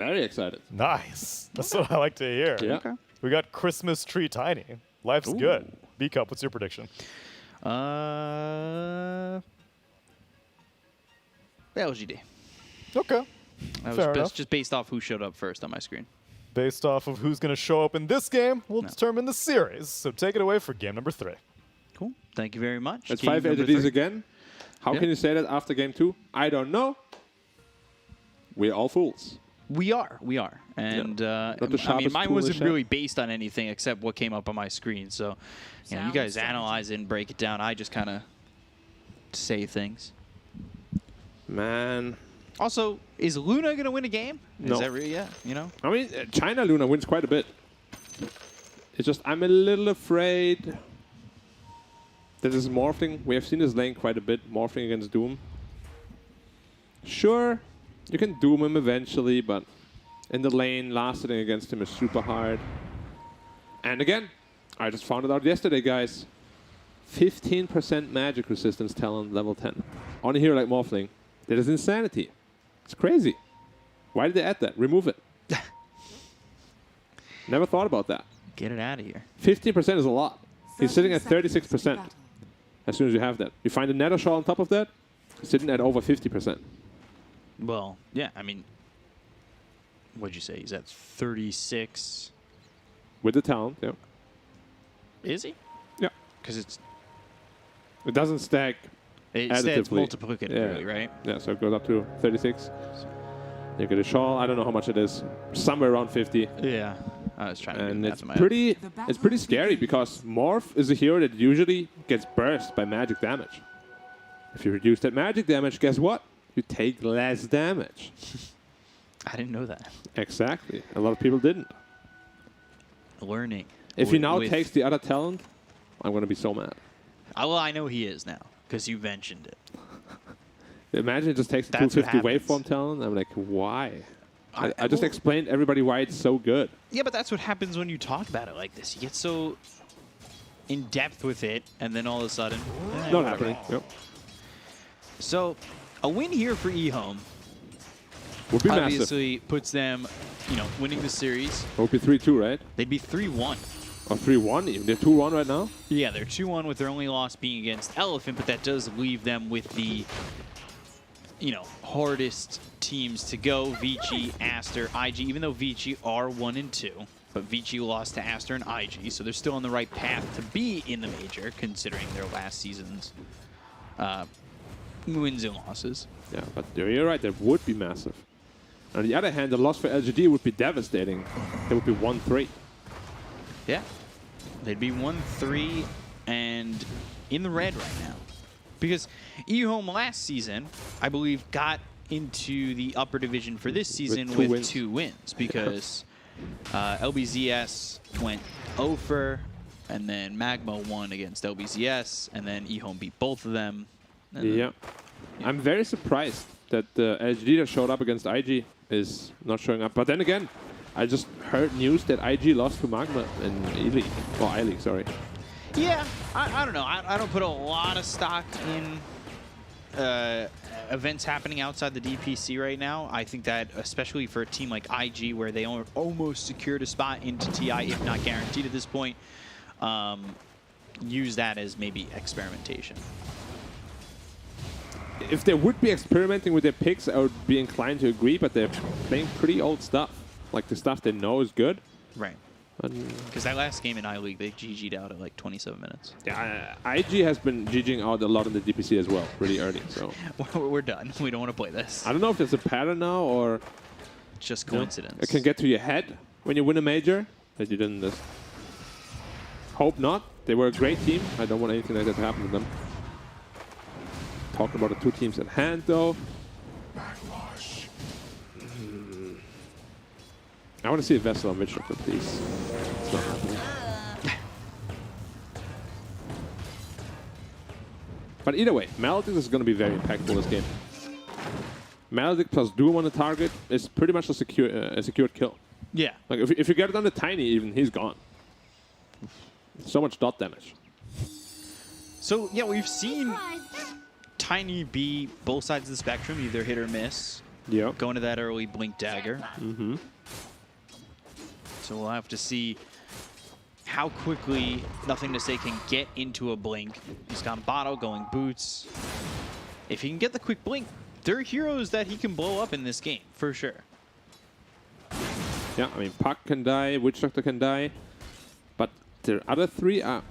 Very excited. Nice. That's what I like to hear. Yeah. Okay. We got Christmas Tree Tiny. Life's Ooh. good. B-Cup, what's your prediction? LGD. Okay. That Fair was enough. just based off who showed up first on my screen. Based off of who's going to show up in this game, we'll determine the series. So take it away for game number 3. Cool. Thank you very much. It's Game 5 number LGDs 3. again. How can you say that after game 2? I don't know. We're all fools. We are. And Not the I mean, sharpest mine tool in the wasn't shed. really based on anything except what came up on my screen. So, you know, you guys analyze it and break it down. I just kind of say things. Man. Also, is Luna going to win a game? No. Is that really, yeah, you know? I mean, China Luna wins quite a bit. It's just I'm a little afraid that this Morphling. We have seen this lane quite a bit, Morphling against Doom. Sure, you can Doom him eventually, but in the lane, last hitting against him is super hard. And again, I just found it out yesterday, guys. 15% magic resistance talent level 10 on a hero like Morphling. That is insanity. It's crazy. Why did they add that? Remove it. Never thought about that. Get it out of here. 15% is a lot. He's sitting at 36% as soon as you have that. You find a Nether Shawl on top of that, sitting at over 50%. Well, yeah, I mean, what'd you say? He's at 36. With the talent, yeah. Is he? Yeah. Because It doesn't stack it stands additively. multiplicatively, right? Yeah, so it goes up to 36. You get a shawl. I don't know how much it is. Somewhere around 50. Yeah. I was trying to do And the it's math in my head. pretty scary because Morph is a hero that usually gets burst by magic damage. If you reduce that magic damage, guess what? You take less damage. I didn't know that. Exactly. A lot of people didn't. Learning. If he now takes the other talent, I'm going to be so mad. Well, I know he is now because you mentioned it. Imagine it just takes the That's what 250 happens. waveform talent. I'm like, why? I just well- explained to everybody why it's so good. Yeah, but that's what happens when you talk about it like this. You get so in depth with it, and then all of a sudden, Not happening. Yep. So, a win here for EHOME Would be massive. obviously puts them, you know, winning the series. Would be 3-2, right? They'd be 3-1. Or 3-1 even. They're 2-1 right now? Yeah, they're 2-1 with their only loss being against Elephant, but that does leave them with the, you know, hardest teams to go. Vici, Aster, IG, even though Vici are 1-2, but Vici lost to Aster and IG, so they're still on the right path to be in the major, considering their last season's wins and losses. Yeah, but you're right. That would be massive. On the other hand, the loss for LGD would be devastating. They would be 1-3. Yeah. They'd be 1-3 and in the red right now. Because EHOME last season, I believe, got into the upper division for this season with 2 wins. Because LBZS went 0-for, and then Magma won against LBZS, and then EHOME beat both of them. And then, Yeah. I'm very surprised that the LGD that showed up against IG is not showing up. But then again, I just heard news that IG lost to Magma in E-League. Or I-League, sorry. Yeah, I don't know. I don't put a lot of stock in events happening outside the DPC right now. I think that, especially for a team like IG, where they almost secured a spot into TI, if not guaranteed at this point, use that as maybe experimentation. If they would be experimenting with their picks, I would be inclined to agree, but they're playing pretty old stuff. Like the stuff they know is good. Right. Because that last game in I-League, they GG'd out at like 27 minutes. Yeah, IG has been GGing out a lot in the DPC as well, pretty early. So We're done. We don't want to play this. I don't know if there's a pattern now or Just coincidence. it can get to your head when you win a major that you didn't. Hope not. They were a great team. I don't want anything like that to happen to them. Talking about the 2 teams at hand, though. I want to see a Vessel on Witchcraft, please. It's not happening. But either way, Maledict is going to be very impactful this game. Maledict plus Doom on the target is pretty much a secured kill. Yeah. Like if you get it on the Tiny even, he's gone. So much dot damage. So, yeah, we've seen Tiny be both sides of the spectrum, either hit or miss. Yeah. Going to that early blink dagger. Mm-hmm. So we'll have to see how quickly Nothing to Say can get into a blink. He's got Bottle going boots. If he can get the quick blink, there are heroes that he can blow up in this game, for sure. Yeah, I mean, Puck can die, Witch Doctor can die, but the other three are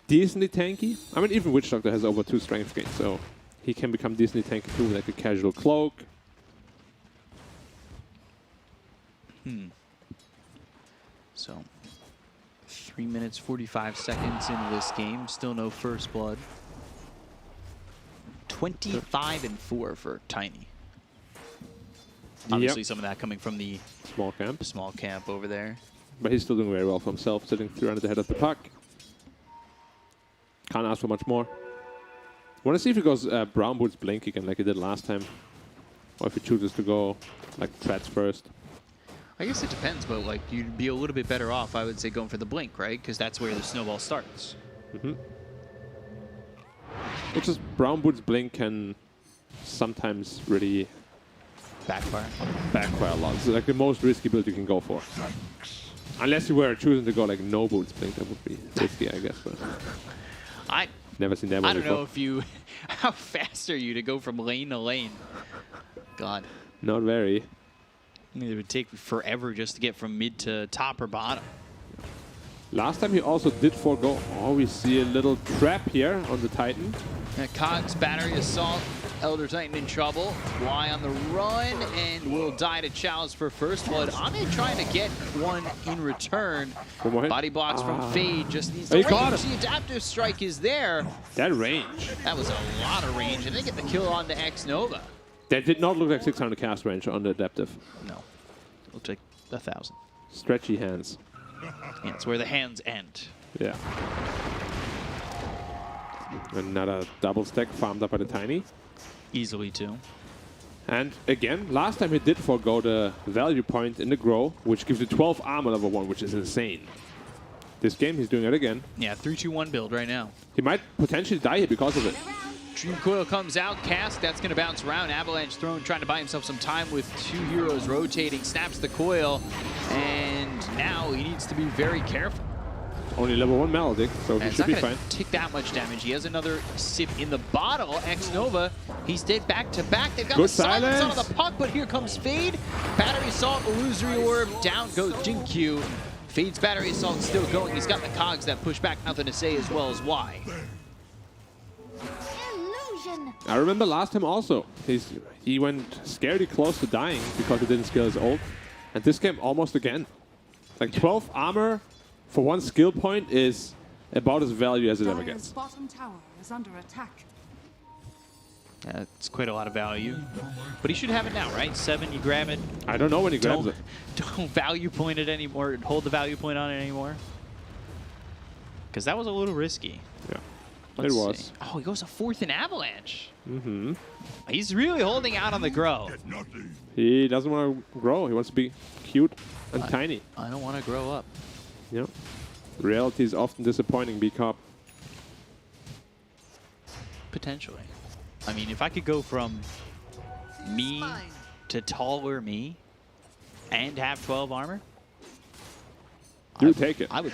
decently tanky. I mean, even Witch Doctor has over 2 strength gains, so he can become decently tanky too, like a casual cloak. So, 3 minutes, 45 seconds into this game. Still no first blood. 25-4 for Tiny. Obviously, some of that coming from the Small camp. over there. But he's still doing very well for himself, sitting 300 ahead of the Puck. Can't ask for much more. Want to see if he goes Brown Boots Blink again like he did last time. Or if he chooses to go like Threats first. I guess it depends, but like you'd be a little bit better off, I would say, going for the blink, right? Because that's where the snowball starts. Mm-hmm. It's just Brown Boots Blink can sometimes really backfire a lot. It's like the most risky build you can go for. Unless you were choosing to go like no Boots Blink, that would be risky, I guess. But I never seen that I one don't before. know if you... How fast are you to go from lane to lane? God. Not very. I mean, it would take forever just to get from mid to top or bottom. Last time he also did forego. Oh, we see a little trap here on the Titan. Cogs, battery assault, Elder Titan in trouble. Y on the run and will die to Chalice for first blood. Ame trying to get one in return. One more hit. Body blocks from Fade, just needs Oh, to he caught range. him. The adaptive strike is there. That range. That was a lot of range, and they get the kill on the X Nova. That did not look like 600 cast range on the Adaptive. No, it looked like 1,000. Stretchy hands. Yeah, it's where the hands end. Yeah. Another double stack farmed up by the Tiny. Easily, too. And again, last time he did forego the value point in the grow, which gives you 12 armor level 1, which is insane. This game, he's doing it again. Yeah, 3-2-1 build right now. He might potentially die here because of it. Dream Coil comes out, cast, that's going to bounce around. Avalanche Throne trying to buy himself some time with 2 heroes rotating, snaps the coil, and now he needs to be very careful. Only level 1 Maledict, so he should be fine. Take that much damage. He has another sip in the bottle. X Nova, he stayed back to back. They've got Good the silence silence. on the puck, but here comes Fade. Battery Assault, Illusory Orb, down goes Jinkyu. Fade's Battery Assault still going. He's got the cogs that push back, Nothing to Say, as well as Y. I remember last time also, he went scarily close to dying because he didn't skill his ult. And this game almost again. Like 12 armor for 1 skill point is about as value as it ever gets. Bottom tower is under attack. It's quite a lot of value. But he should have it now, right? 7, you grab it. I don't know when he grabs it. Don't value point it anymore. Hold the value point on it anymore. Because that was a little risky. Yeah, Let's it was. see. Oh, he goes a 4th in Avalanche. Mm-hmm. He's really holding out on the grow. He doesn't want to grow. He wants to be cute and tiny. I don't want to grow up. Yeah. Reality is often disappointing, B-Cop. Potentially. I mean, if I could go from me to taller me and have 12 armor, Take it. I would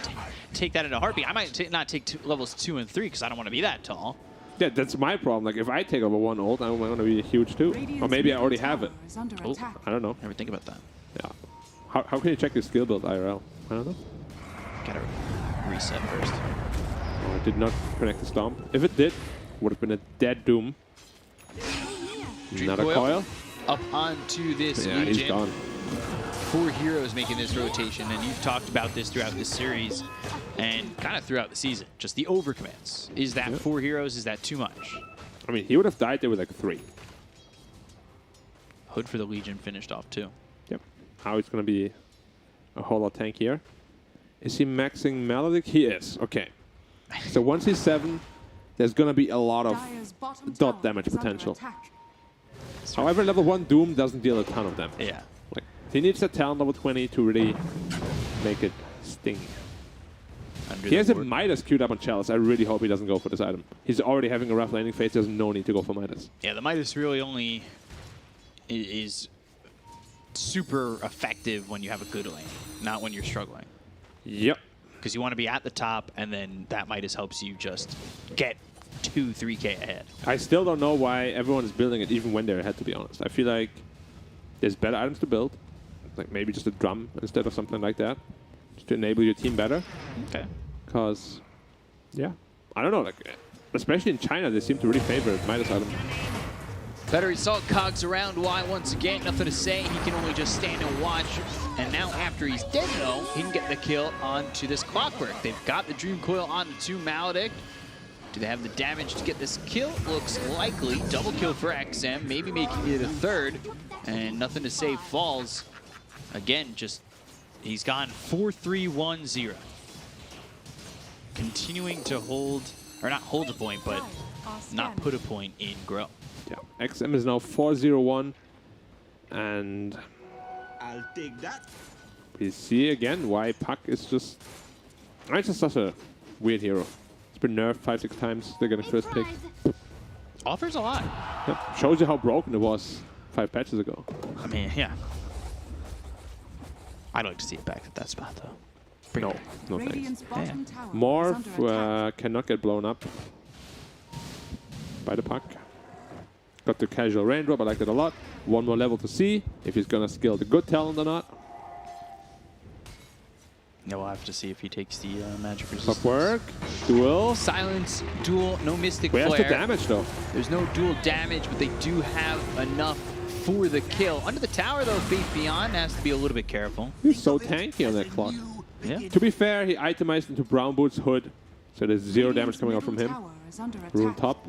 take that in a heartbeat. I might not take levels 2 and 3 because I don't want to be that tall. Yeah, that's my problem. Like, if I take over 1 ult, I want to be huge too. Or maybe I already have it. Oh, I don't know. never think about that. Yeah. How can you check your skill build IRL? I don't know. Gotta reset first. Oh, it did not connect the Stomp. If it did, would have been a dead Doom. Another coil. Up onto this Yeah, Legion. he's gone. 4 heroes making this rotation, and you've talked about this throughout this series and kind of throughout the season. Just the overcommits. Is that 4 heroes? Is that too much? I mean, he would have died there with like 3. Hood for the Legion finished off too. Yep. Now it's going to be a whole lot tankier. Is he maxing Maledict? He is. Okay. So once he's 7, there's going to be a lot of dot damage potential. However, level 1 Doom doesn't deal a ton of damage. Yeah. Like, he needs a talent level 20 to really make it sting. He has a Midas queued up on Chalice. I really hope he doesn't go for this item. He's already having a rough landing phase. There's no need to go for Midas. Yeah, the Midas really only is super effective when you have a good lane, not when you're struggling. Yep. Because you want to be at the top, and then that Midas helps you just get 2-3K ahead. I still don't know why everyone is building it, even when they're ahead, to be honest. I feel like there's better items to build. Like maybe just a drum instead of something like that. Just to enable your team better. Okay. Because, yeah. I don't know, like, especially in China, they seem to really favor Midas items. Battery Assault cogs around Y once again. Nothing to say. He can only just stand and watch. And now after he's dead, though, he can get the kill onto this Clockwork. They've got the Dream Coil on the 2 Maledict. Do they have the damage to get this kill? Looks likely. Double kill for XM, maybe making it a third. And Nothing to Say falls. Again, just, he's gone 4-3-1-0. Continuing to hold, or not hold a point, but not put a point in Grow. Yeah, XM is now 4-0-1. And I'll take that. we see again why Puck is just... It's just such a weird hero. It's been nerfed 5-6 times. They're getting first pick. Offers a lot. Yep. Shows you how broken it was 5 patches ago. I mean, yeah. I'd like to see it back at that spot, though. Bring it back. No thanks. Radiant's bottom tower is Morph under attack. cannot get blown up by the Puck. Got the casual rain drop, I like that a lot. One more level to see if he's gonna skill the good talent or not. Yeah, we'll have to see if he takes the magic resistance. Top work, duel. Silence, duel, no Mystic Where's Flare. the damage though? There's no dual damage, but they do have enough for the kill. Under the tower, though, Faith Beyond has to be a little bit careful. He's so tanky on that clock. Yeah. To be fair, he itemized into Brown Boots Hood, so there's 0 damage Radiant's coming out from middle him. tower is under Rune attack. top.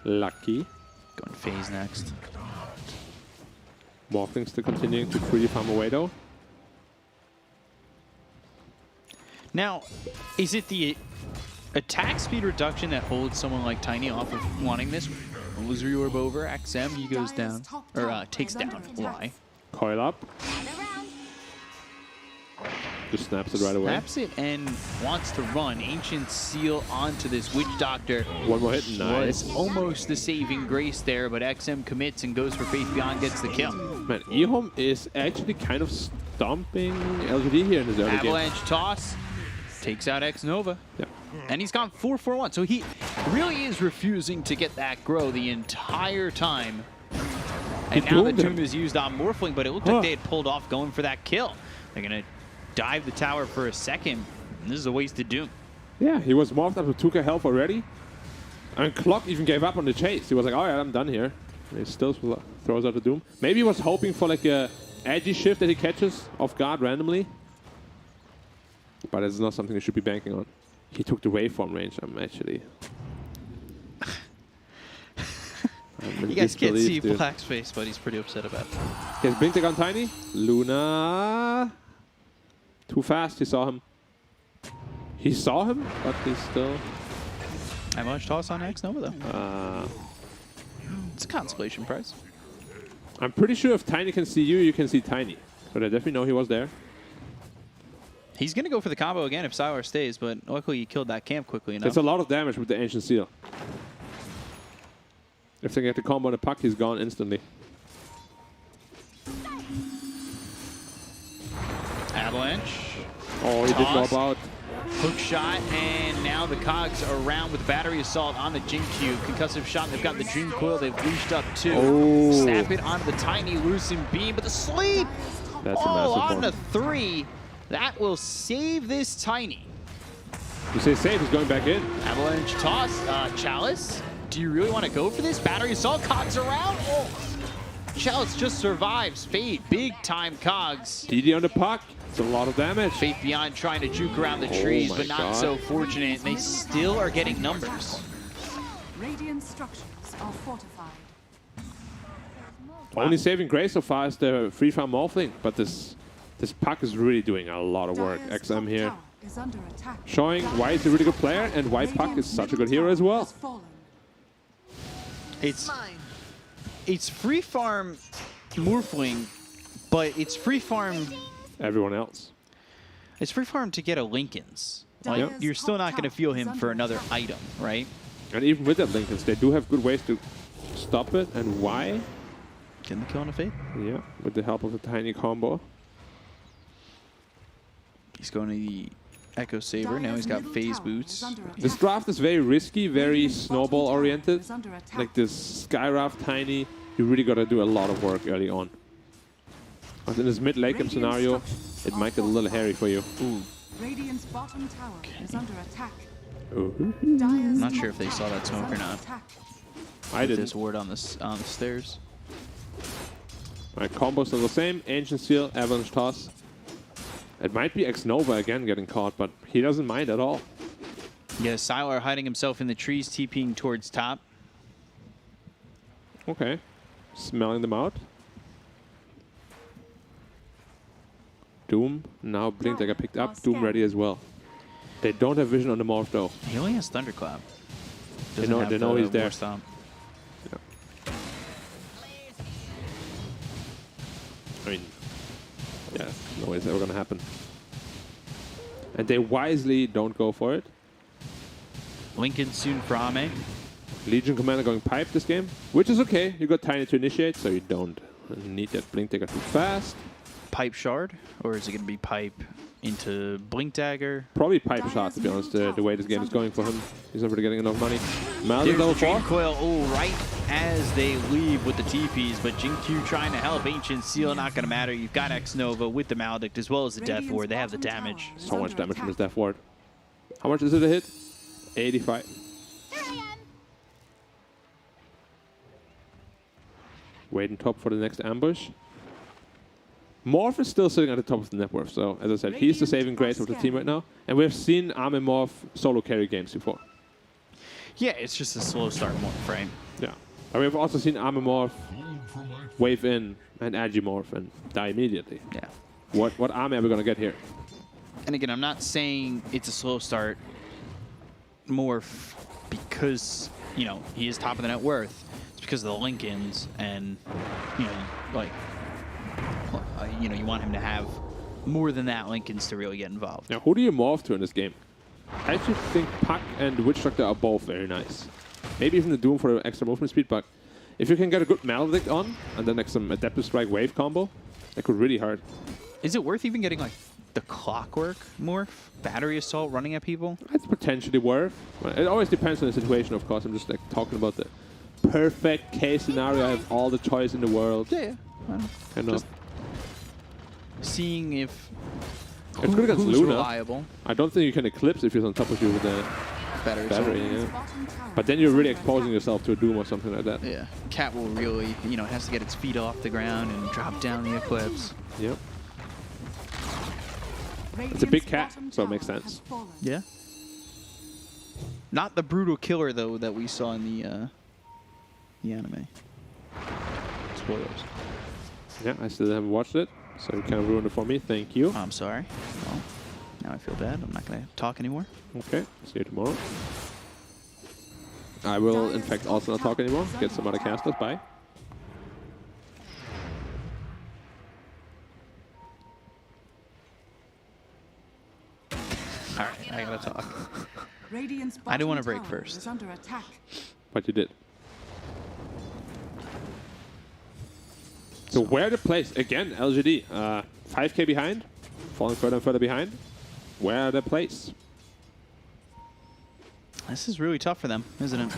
Lucky. Going phase next. Morphling still continuing to 3D farm away though. Now, is it the attack speed reduction that holds someone like Tiny off of wanting this? Illusory Orb over, XM, he goes down, or takes down Y. Coil up. Just snaps it right away. Snaps it and wants to run. Ancient Seal onto this Witch Doctor. One more hit, nice. Was almost the saving grace there, but XM commits and goes for Faith Beyond, gets the kill. Man, EHOME is actually kind of stomping LGD here in this early game. Avalanche toss, takes out X-Nova. Yeah. And he's gone 4-4-1, so he really is refusing to get that grow the entire time. And now the tomb is used on Morphling, but it looked like they had pulled off going for that kill. They're going to dive the tower for a second, and this is a wasted doom. Yeah, he was morphed up to 2k health already. And Clock even gave up on the chase. He was like, all right, I'm done here. And he still throws out the doom. Maybe he was hoping for like a edgy shift that he catches off guard randomly. But it's not something he should be banking on. He took the waveform range. I'm actually... You guys can't see Black's face, but he's pretty upset about it. He has Blink on Tiny. Luna... Too fast, he saw him. He saw him, but he's still... Avalanche toss on X-Nova, though. It's a consolation prize. I'm pretty sure if Tiny can see you, you can see Tiny. So they definitely know he was there. He's going to go for the combo again if Sylar stays, but luckily he killed that camp quickly enough. There's a lot of damage with the Ancient Seal. If they get the combo on the Puck, he's gone instantly. Avalanche. Oh, he did go about. Hook shot, and now the cogs are around with Battery Assault on the Jinkyu. Concussive shot, they've got the Dream Coil, they've leashed up too. Oh. Snap it onto the Tiny Lucent Beam, but the sleep! That's a oh, massive on one. the 3. That will save this Tiny. You say safe, he's going back in. Avalanche toss, Chalice. Do you really want to go for this? Battery Assault, cogs around. Oh. Chalice just survives. Fade, big time cogs. DD on the Puck. It's a lot of damage. Faith Beyond trying to juke around the trees, my but not God. so fortunate. They still are getting numbers. Radiant structures are fortified. Only saving grace so far is the free farm Morphling, but this Puck is really doing a lot of work. Dire's XM top here. tower is under attack. Showing why he's a really good player and why Puck is such a good hero as well. It's free farm Morphling, but it's free farm. Everyone else. It's free farm to get a Lincoln's. Like, Yep. you're still not going to feel him for another item, right? And even with that Lincolns, they do have good ways to stop it. And why? Getting the kill on a Fade. Yeah, with the help of a tiny combo. He's going to the Echo Saber. Now he's got phase boots. This draft is very risky, very snowball oriented. Is under attack. Like this Skyraft tiny, you really got to do a lot of work early on. But in this mid late game scenario, it might get a little hairy for you. Ooh. Radiant's bottom tower is under attack. Ooh. I'm not sure if they saw that smoke or not. I didn't. There's ward on the stairs. My combos are the same. Ancient Seal, Avalanche Toss. It might be X-Nova again getting caught, but he doesn't mind at all. Yeah, Sylar hiding himself in the trees, TPing towards top. Okay. Smelling them out. Doom. Now Blink Dagger picked up. Doom ready as well. They don't have vision on the Morph though. He only has Thunderclap. They know he's there. Stomp. Yeah. I mean, yeah, no way it's ever gonna happen. And they wisely don't go for it. Lincoln soon for Ame. Legion Commander going pipe this game, which is okay. You got Tiny to initiate, so you don't need that Blink Dagger too fast. Pipe Shard? Or is it going to be Pipe into Blink Dagger? Probably pipe shot, to be honest, the way this game is going for him. He's not really getting enough money. Maldi There's level the Dream 4. Coil, oh, right as they leave with the TPs, but Jinq trying to help. Ancient Seal, not going to matter. You've got X-Nova with the Maledict as well as the Death Ward. They have the damage. So much damage from his Death Ward. How much is it a hit? 85. Waiting top for the next ambush. Morph is still sitting at the top of the net worth, so as I said, he's the saving grace of the team right now. And we've seen Ame Morph solo carry games before. Yeah, it's just a slow start Morph, right? Yeah. And we've also seen Ame Morph wave in and Agimorph and die immediately. Yeah. What Ame are we going to get here? And again, I'm not saying it's a slow start Morph because, you know, he is top of the net worth. It's because of the Lincolns and, you know, like, you know, you want him to have more than that Lincolns to really get involved. Now, who do you morph to in this game? I actually think Puck and Witch Doctor are both very nice. Maybe even the Doom for extra movement speed, but if you can get a good Maledict on, and then like some Adeptus Strike wave combo, that could really hurt. Is it worth even getting like the Clockwork Morph? Battery Assault running at people? It's potentially worth. It always depends on the situation, of course. I'm just like talking about the perfect case scenario. I have all the toys in the world. Yeah, yeah. Kind of. Seeing if it's good against who's Luna. reliable. I don't think you can eclipse if he's on top of you with the battery. Yeah. But then you're really exposing yourself to a Doom or something like that. Yeah. Cat will really, you know, has to get its feet off the ground and drop down the Eclipse. Yep. It's a big cat, so it makes sense. Yeah. Not the brutal killer though that we saw in the anime. Spoilers. Yeah, I still haven't watched it, so you kind of ruined it for me. Thank you. I'm sorry. Well, now I feel bad. I'm not going to talk anymore. Okay, see you tomorrow. I will, in fact, also not talk anymore. Get some other casters. Bye. All right, I got to talk. I didn't want to break first. But you did. So where to place? Again, LGD. 5k behind. Falling further and further behind. Where to place? This is really tough for them, isn't it?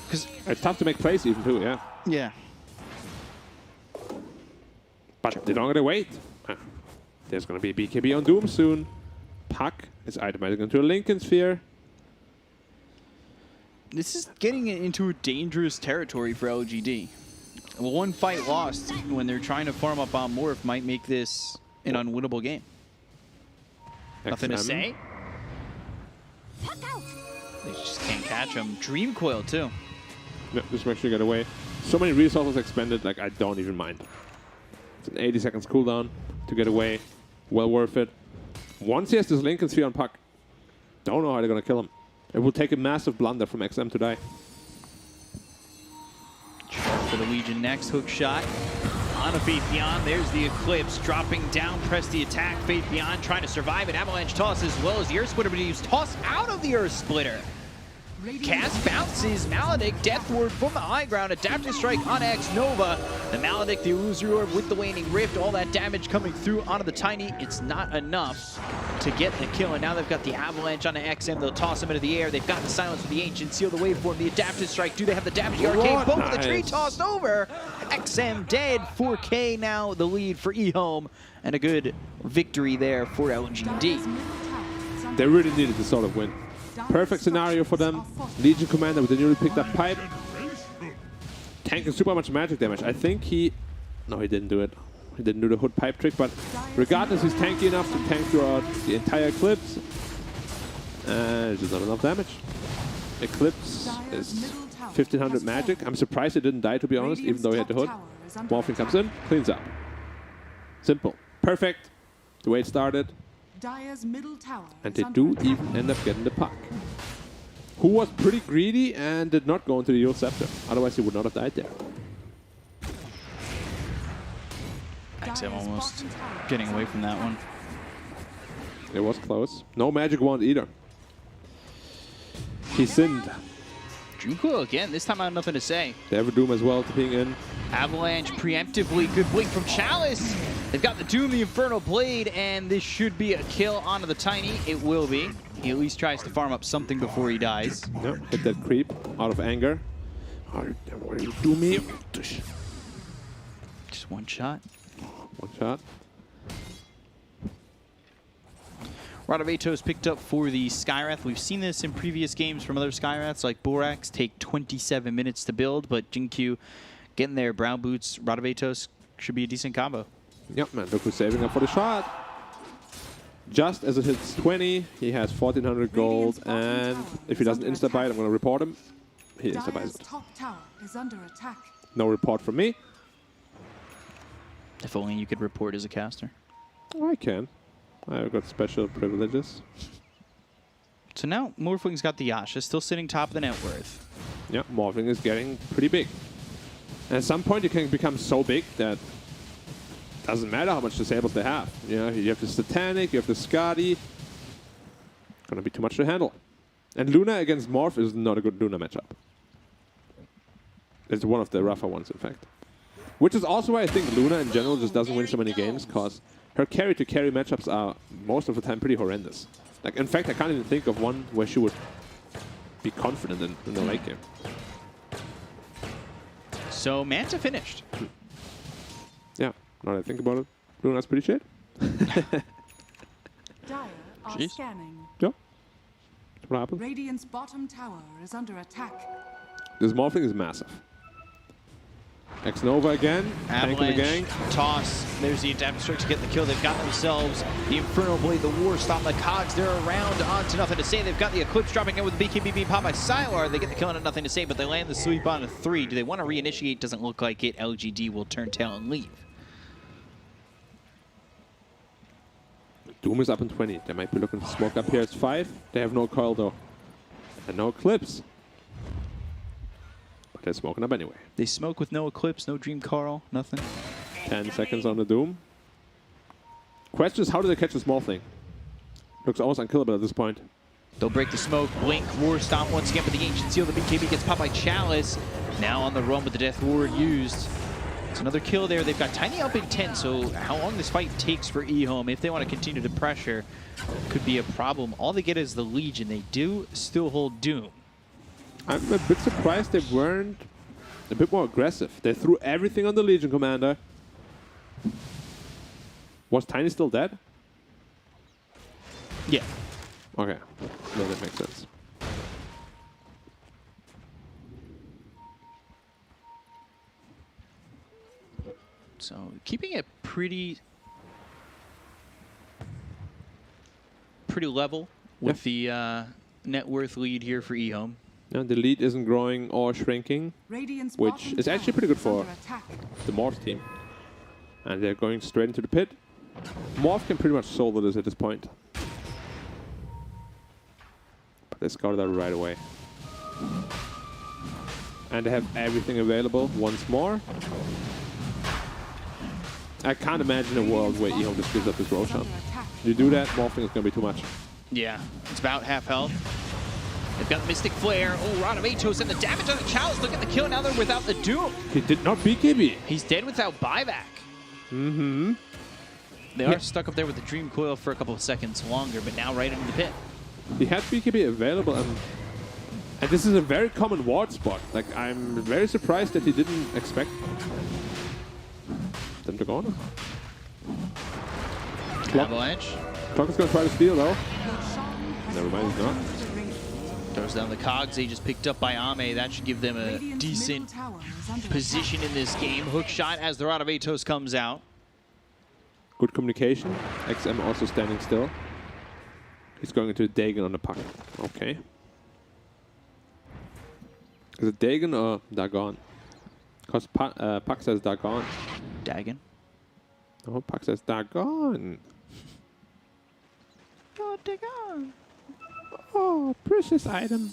Because it's tough to make plays even too, yeah. Yeah. But they're not going to wait. There's going to be a BKB on Doom soon. Puck is itemizing into a Lincoln Sphere. This is getting into a dangerous territory for LGD. One fight lost when they're trying to farm up on Morph might make this an unwinnable game. Nothing to say. They just can't catch him. Dream Coil too. No, just make sure you get away. So many resources expended, like I don't even mind. It's an 80 seconds cooldown to get away. Well worth it. Once he has this Lincoln Sphere on Puck, don't know how they're going to kill him. It will take a massive blunder from XM to die. For the Legion next, hook shot on a Faith Beyond. There's the Eclipse dropping down, press the attack. Faith Beyond trying to survive an Avalanche Toss as well as the Earth Splitter, but he's tossed out of the Earth Splitter. Cast bounces, Maledict, Death Ward from the high ground, Adaptive Strike on X Nova. The Maledict, the Illusory Orb with the Waning Rift, all that damage coming through onto the Tiny. It's not enough to get the kill, and now they've got the Avalanche on the XM. They'll toss him into the air. They've got the Silence with the Ancient, seal the Waveform, the Adaptive Strike. Do they have the damage? The Arcane Bolt with the tree tossed over. XM dead, 4K now the lead for EHOME, and a good victory there for LGD. They really needed this sort of win. Perfect scenario for them. Legion Commander with the newly picked up pipe. Tanking super much magic damage. I think he... No, he didn't do it. He didn't do the hood pipe trick, but regardless, he's tanky enough to tank throughout the entire Eclipse. And it's just not enough damage. Eclipse is 1500 magic. I'm surprised he didn't die, to be honest, even though he had the hood. Morphing comes in, cleans up. Simple. Perfect. The way it started. And they do even end up getting the puck. Who was pretty greedy and did not go into the Eul Scepter. Otherwise, he would not have died there. XM almost getting away from that one. It was close. No magic wand either. He sinned. Junko again, this time I have nothing to say. They have a Doom as well tipping in. Avalanche preemptively, good blink from Chalice. They've got the Doom, the Infernal Blade, and this should be a kill onto the Tiny. It will be. He at least tries to farm up something before he dies. Yep, hit that creep out of anger. What do you do me? Just one shot. One shot. Radovatos picked up for the Skywrath. We've seen this in previous games from other Skywraths, like Borax, take 27 minutes to build, but Jinkyu getting their brown boots. Radovatos should be a decent combo. Yep, man, look who's saving up for the shot. Just as it hits 20, he has 1400 gold, and if he doesn't insta-bite, I'm going to report him. He insta-bites it. Top tower is under attack. No report from me. If only you could report as a caster. Oh, I can. I've got special privileges. So now Morphling's got the Yasha, still sitting top of the net worth. Yeah, Morphling is getting pretty big. And at some point, you can become so big that doesn't matter how much disables they have. You know, you have the Satanic, you have the Skadi. Gonna be too much to handle. And Luna against Morph is not a good Luna matchup. It's one of the rougher ones, in fact. Which is also why I think Luna in general just doesn't win so many games, because her carry-to-carry matchups are most of the time pretty horrendous. Like, in fact, I can't even think of one where she would be confident in the late game. So Manta finished. Yeah, now that I think about it, Luna's pretty shit. Dire are Jeez. scanning. Yeah, that's what happened. Radiant's bottom tower is under attack. This Morphling is massive. X-Nova again, tanking the gang. Toss. There's the Adaptive Strike to get the kill. They've got themselves the Infernal Blade, the War Stomp, the Cogs. They're around on to nothing to say. They've got the Eclipse dropping in with the BKB pop by Sylar. They get the kill on nothing to say, but they land the sweep on a 3. Do they want to reinitiate? Doesn't look like it. LGD will turn tail and leave. Doom is up in 20. They might be looking to smoke up here. It's 5. They have no coil though. And no Eclipse. But they're smoking up anyway. They smoke with no Eclipse, no Dream Carl, nothing. 10 seconds on the Doom. Question is, how do they catch the small thing? Looks almost unkillable at this point. They'll break the smoke, blink, War Stomp once again, but the Ancient Seal, the BKB gets popped by Chalice. Now on the run with the Death Ward used. It's another kill there. They've got Tiny up in 10, so how long this fight takes for EHOME, if they want to continue to pressure, could be a problem. All they get is the Legion. They do still hold Doom. I'm a bit surprised they weren't a bit more aggressive. They threw everything on the Legion Commander. Was Tiny still dead? Yeah. Okay. No, that makes sense. So keeping it pretty level with the net worth lead here for EHOME. And the lead isn't growing or shrinking, Radiant's which bottom is actually tower pretty good is for under attack. the Morph team. And they're going straight into the pit. Morph can pretty much solo this at this point. But they scouted that right away. And they have everything available once more. I can't imagine a world where EHOME just gives up this Roshan. Under attack. You do that, Morphling is going to be too much. Yeah, it's about half health. They've got the Mystic Flare. Oh, Rod of Atos and the damage on the Chalice. Look at the kill. Now they're without the Doom. He did not BKB. He's dead without buyback. Mm-hmm. They are stuck up there with the Dream Coil for a couple of seconds longer, but now right into the pit. He had BKB available, and this is a very common ward spot. Like, I'm very surprised that he didn't expect them to go on. Avalanche. Clock is going to try to steal, though. Never mind, he's not. Throws down the cogs. They just picked up by Ame. That should give them a decent position in this game. Hook shot as the Rod of Atos comes out. Good communication. XM also standing still. He's going into Dagon on the puck. Okay. Is it Dagon or Dagon? Because Puck says Dagon. Dagon. Oh, Puck says Dagon. Oh, Dagon. Oh, precious item.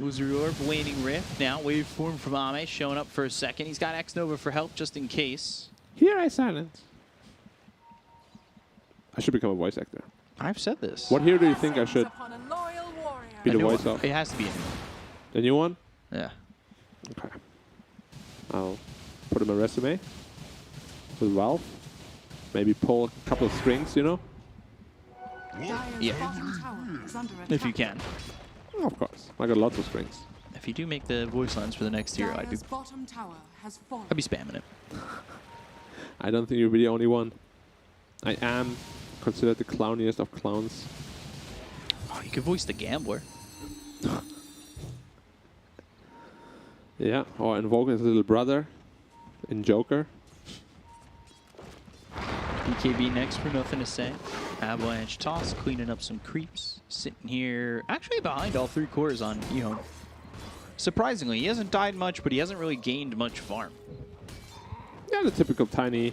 Loser Orb, Waning Rift. Now waveform from Ame showing up for a second. He's got X Nova for help just in case. Here I silence. I should become a voice actor. I've said this. What hero do you think I should be the voice of? It has to be. The new one? Yeah. Okay. I'll put in my resume with Valve. Maybe pull a couple of strings, you know? Yeah. If you can. Oh, of course. I got lots of strings. If you do make the voice lines for the next hero, I'd be spamming it. I don't think you'll be the only one. I am considered the clowniest of clowns. Oh, you could voice the Gambler. Yeah, or invoke his little brother in Joker. BKB next for nothing to say. Avalanche toss, cleaning up some creeps. Sitting here, actually behind all three cores on EHOME. Surprisingly, he hasn't died much, but he hasn't really gained much farm. Yeah, the typical tiny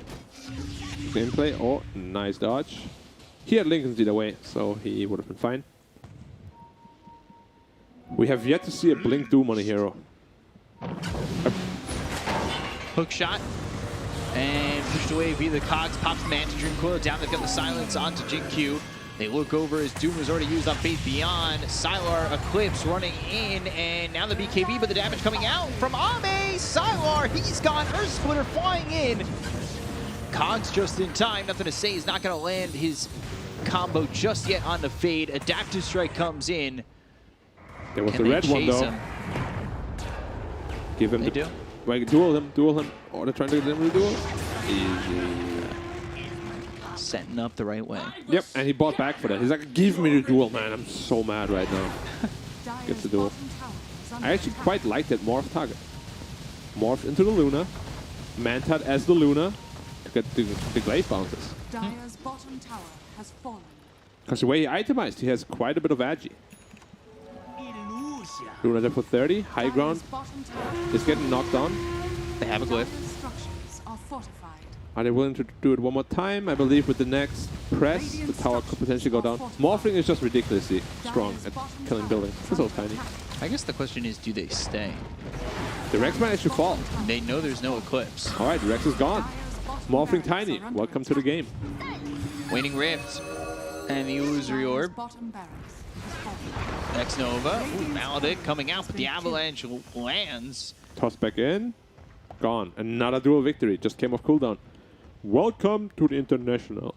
gameplay. Oh, nice dodge. He had Lincoln's either way, so he would have been fine. We have yet to see a Blink Doom on a hero. Hook shot. And pushed away via the cogs. Pops the Manta Dream Coil down. They've got the silence onto Jin-Q. They look over as Doom was already used on Faith Beyond. Sylar Eclipse running in, and now the BKB, but the damage coming out from Ame. Sylar, he's gone. Earth Splitter flying in. Cogs just in time. Nothing to say. He's not going to land his combo just yet on the Fade. Adaptive Strike comes in. There was the red one, though. Give him the... Wait, duel him. Oh, they're trying to get him to duel. Easy. Setting up the right way. Yep, and he bought back for that. He's like, give me the duel, man. I'm so mad right now. Gets the duel. I actually quite like that morph target. Morph into the Luna. Mantad as the Luna to get the glaive bounces. Dire's bottom tower has fallen. Because the way he itemized, he has quite a bit of agi. Luna there for 30. High ground is getting knocked on. They have a glyph. Structures are fortified. Are they willing to do it one more time? I believe with the next press, the tower could potentially go down. Morphling is just ridiculously strong at killing buildings. It's so tiny. I guess the question is, do they stay? The Rex might actually fall. They know there's no Eclipse. All right, Rex is gone. Morphling tiny. Welcome to the game. Waning Rift. And the Illusory Orb. X Nova. Maledict coming out, but the Avalanche lands. Toss back in. Gone. Another dual victory. Just came off cooldown. Welcome to the International.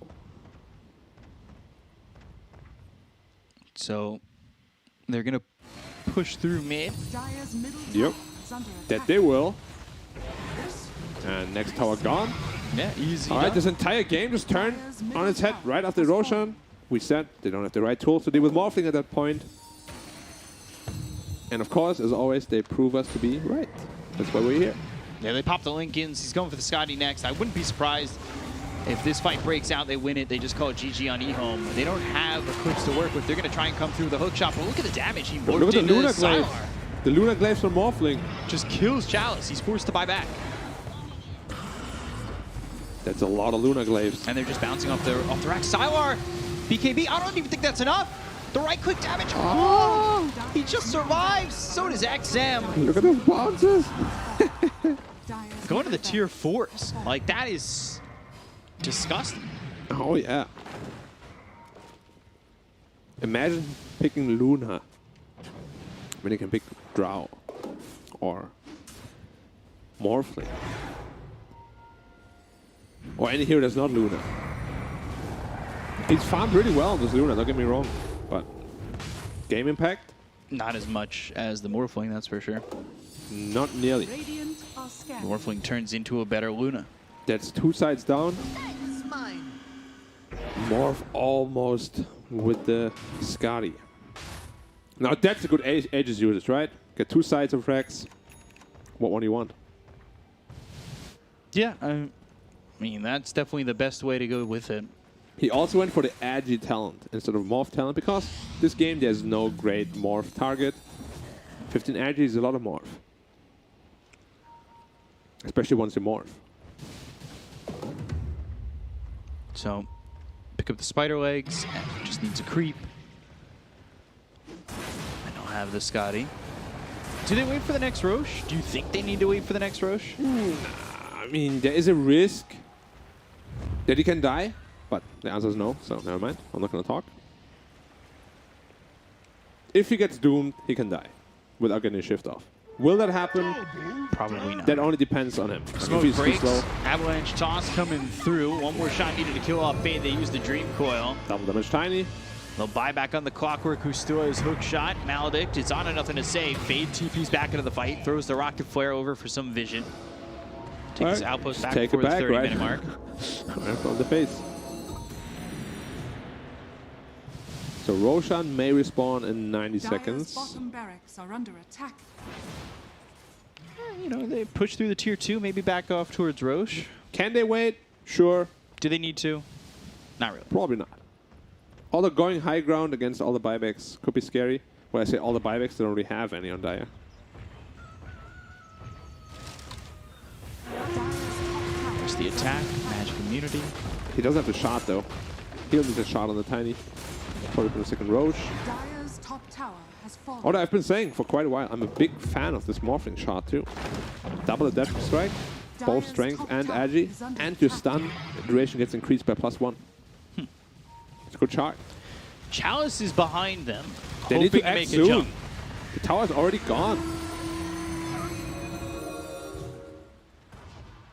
So they're going to push through mid. Yep. That they will. And next tower gone. Yeah, easy. All right, this entire game just turned on its head right after Roshan. We said they don't have the right tools to deal with Morphling at that point. And of course, as always, they prove us to be right. That's why we're here. Yeah, they pop the Lincolns. He's going for the Scotty next. I wouldn't be surprised if this fight breaks out, they win it, they just call it GG on EHOME. They don't have Eclipse to work with. They're going to try and come through the hook shot, but look at the damage he morphed look at the into Luna Glaive. The Luna Glaive from Morphling. Just kills Chalice. He's forced to buy back. That's a lot of Luna Glaives. And they're just bouncing off the rack. Sylar, BKB, I don't even think that's enough. The right-click damage. Oh, he just survives. So does XM. Look at those bounces. Going to the tier 4s. Like, that is disgusting. Oh, yeah. Imagine picking Luna when you can pick Drow or Morphling. Or any hero that's not Luna. He's farmed really well, this Luna, don't get me wrong. But game impact? Not as much as the Morphling, that's for sure. Not nearly. Radiant are scared. Morphling turns into a better Luna. That's 2 sides down. Morph almost with the Skadi. Now that's a good Aegis usage, right? Get 2 sides of Rex. What one do you want? Yeah, I mean, that's definitely the best way to go with it. He also went for the Agi talent instead of Morph talent because this game there's no great Morph target. 15 Agi is a lot of Morph. Especially once you Morph. So, pick up the spider legs, and just needs a creep. I don't have the Skadi. Do they wait for the next Roche? Do you think they need to wait for the next Roche? I mean, there is a risk that he can die, but the answer is no, so never mind. I'm not going to talk. If he gets doomed, he can die without getting a shift off. Will that happen? Probably not. That only depends on him. Smoke if he's too breaks, slow, avalanche toss coming through. One more shot needed to kill off Fade. They use the Dream Coil. double damage Tiny. They'll buy back on the Clockwork, who still has hook shot. Maledict, it's on to nothing to say. Fade TP's back into the fight, throws the Rocket Flare over for some vision. Takes his outpost back Take before it back, the 30-minute right? mark. Right from the face. So Roshan may respawn in 90 Dire's seconds. bottom barracks are under attack. You know, they push through the tier 2, maybe back off towards Roche. Can they wait? Sure. Do they need to? Not really. Probably not. Although going high ground against all the buybacks could be scary. When I say all the buybacks, they don't really have any on Dire. There's the attack, magic immunity. He doesn't have the shot though. He'll need a shot on the Tiny. Probably for the second Roche. Dire's top tower has fallen. Although I've been saying for quite a while, I'm a big fan of this Morphling shot too. Double the death strike, both Dire's strength top and tower agi, is under and your attack. stun duration gets increased by +1. It's a good chart. Chalice is behind them, They need hoping to act make a soon. jump. The tower's already gone.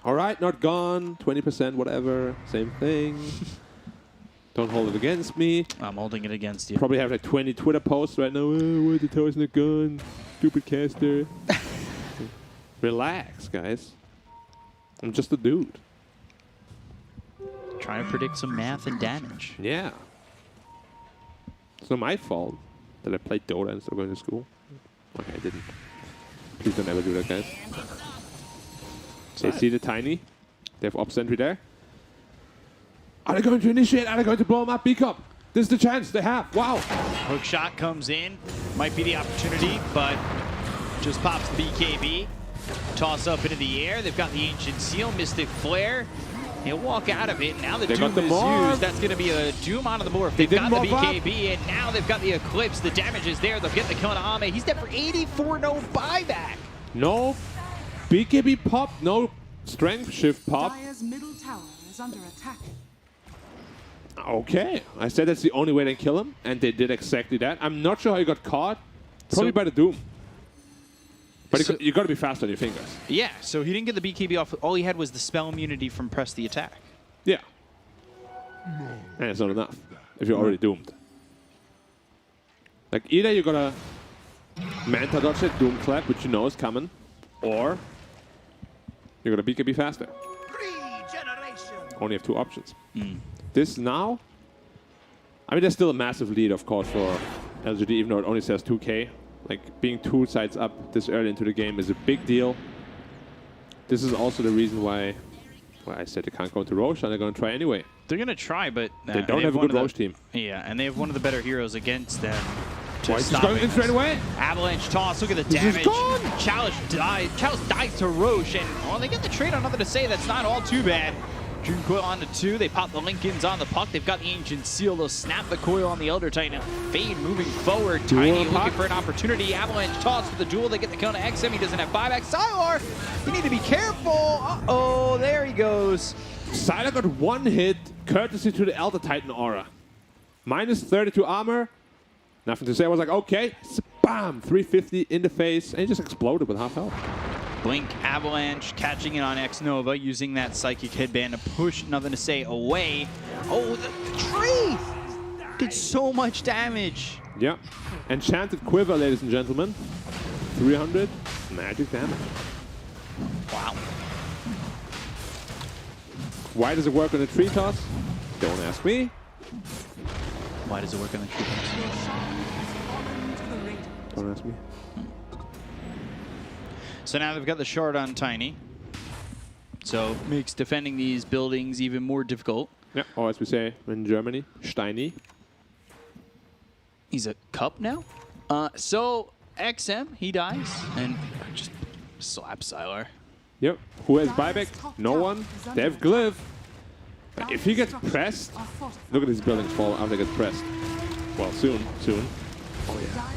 Alright, not gone. 20%, whatever. Same thing. Don't hold it against me. I'm holding it against you. Probably have like 20 Twitter posts right now. Oh, why the tower's not gone? Stupid caster. Relax, guys. I'm just a dude. Trying to predict some math and damage. Yeah. It's not my fault that I played Dota instead of going to school. Okay, I didn't. Please don't ever do that, guys. They see the Tiny. They have op sentry there. Are they going to initiate? Are they going to blow him up? B-Cup. This is the chance they have. Wow. Hook shot comes in. Might be the opportunity, but just pops the BKB. Toss up into the air. They've got the Ancient Seal, Mystic Flare. He'll walk out of it. Now the They Doom got the is morph. used. That's going to be a Doom onto the Morph. They've didn't got the morph up. BKB, and now they've got the Eclipse. The damage is there. They'll get the kill on Ame. He's dead for 84, no buyback. No BKB pop. No strength shift pop. Dire's middle tower is under attack. Okay. I said that's the only way they kill him, and they did exactly that. I'm not sure how he got caught. Probably So- by the Doom. But So- you got to be fast on your fingers. Yeah, so he didn't get the BKB off. All he had was the spell immunity from press the attack. Yeah. And it's not enough if you're already doomed. Like, either you gotta Manta dodge it, Doom Clap, which you know is coming, or you're gonna BKB faster. Only have 2 options. This now, I mean, there's still a massive lead, of course, for LGD, even though it only says 2K. Like, being 2 sides up this early into the game is a big deal. This is also the reason why I said they can't go into Roche, and they're going to try anyway. They're going to try, but They don't have a good Roche team. Yeah, and they have one of the better heroes against them. Why is this going in straight away? Avalanche toss, look at the This is damage. gone. Chalice dies to Roche, and they get the trade on nothing to say. That's not all too bad. Dream Coil onto 2. They pop the Lincolns on the puck. They've got the Ancient Seal. They'll snap the coil on the Elder Titan. Fade moving forward. Tiny looking puck. for an opportunity. Avalanche toss for the duel. They get the kill to XM. He doesn't have buyback. Sylar, you need to be careful. Uh-oh, there he goes. Sylar got 1 hit, courtesy to the Elder Titan aura. Minus 32 armor, Nothing to say. I was like, okay, bam, 350 in the face, and he just exploded with half health. Blink Avalanche catching it on X Nova, using that Psychic Headband to push Nothing to Say away. Oh, the tree did so much damage. Yeah. Enchanted Quiver, ladies and gentlemen. 300 magic damage. Wow. Why does it work on a tree toss? Don't ask me. Why does it work on the tree? Your shrine has fallen to the radiant. Don't ask me. So now they've got the shard on Tiny. So makes defending these buildings even more difficult. Yeah, or as we say in Germany, Steiny. He's a cup now. So XM, he dies and just slaps Sylar. Yep. Who has buyback? No one. They have Glyph. But if he gets pressed, look at these buildings fall after they get pressed. Well, soon. Oh yeah.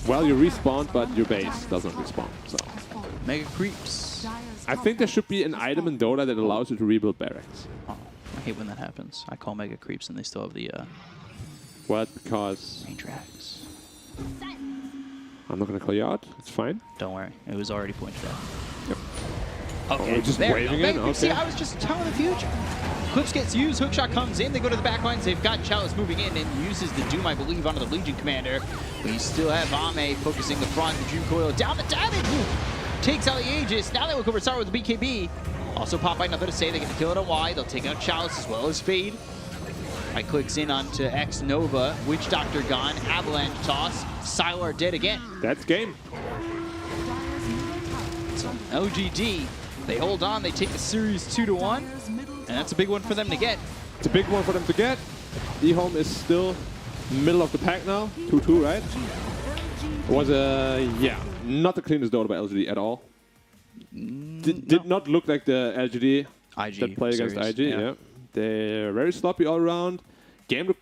Well, you respawn, but your base doesn't respawn. So Mega creeps. I think there should be an item in Dota that allows you to rebuild barracks. Oh, I hate when that happens. I call mega creeps and they still have the What? Because main tracks. I'm not gonna call you out. It's fine. Don't worry, it was already pointed out. Yep. Okay, Oh, just there waving we go. in? Mega- See, Okay. I was just telling the future. Clips gets used, hookshot comes in, they go to the back lines, they've got Chalice moving in and uses the Doom, I believe, onto the Legion Commander. But you still have EHOME focusing the front, the Dream Coil down the damage! Ooh. Takes out the Aegis, now they look over Star with the BKB. Also Popeye, nothing to say, they get to kill it on Y, they'll take out Chalice as well as Fade. Right clicks in onto X Nova, Witch Doctor gone, Avalanche toss, Sylar dead again. That's game. So LGD, they hold on, they take the series 2-1, and that's a big one for them to get. It's a big one for them to get. EHOME is still middle of the pack now. 2-2, right? It was yeah, not the cleanest Dota by LGD at all. Did not look like the LGD IG that play against series, IG. Yeah. They're very sloppy all around. Game looked